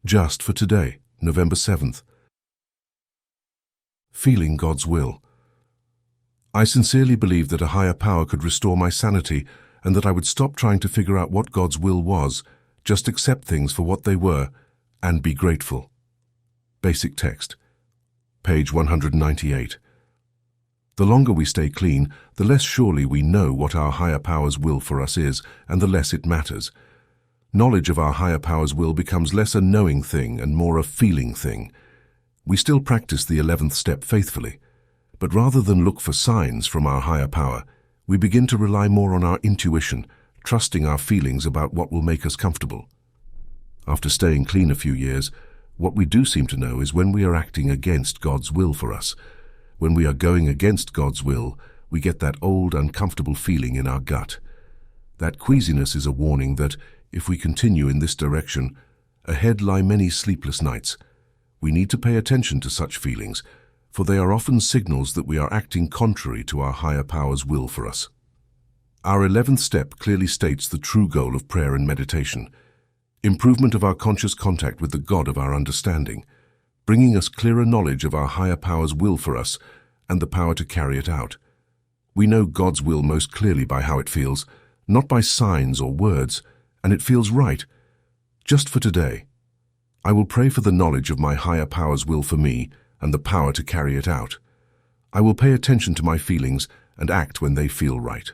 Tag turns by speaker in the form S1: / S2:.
S1: Just for today, November 7th. Feeling God's will. I sincerely believed that a higher power could restore my sanity and that I would stop trying to figure out what God's will was, just accept things for what they were, and be grateful. Basic text. Page 198. The longer we stay clean, the less surely we know what our higher power's will for us is, and the less it matters. Knowledge of our higher power's will becomes less a knowing thing and more a feeling thing. We still practice the 11th step faithfully, but rather than look for signs from our higher power, we begin to rely more on our intuition, trusting our feelings about what will make us comfortable. After staying clean a few years, what we do seem to know is when we are acting against God's will for us. When we are going against God's will, we get that old, uncomfortable feeling in our gut. That queasiness is a warning that, if we continue in this direction, ahead lie many sleepless nights. We need to pay attention to such feelings, for they are often signals that we are acting contrary to our higher power's will for us. Our 11th step clearly states the true goal of prayer and meditation: improvement of our conscious contact with the God of our understanding, bringing us clearer knowledge of our higher power's will for us and the power to carry it out. We know God's will most clearly by how it feels, not by signs or words, and it feels right. Just for today, I will pray for the knowledge of my higher power's will for me and the power to carry it out. I will pay attention to my feelings and act when they feel right.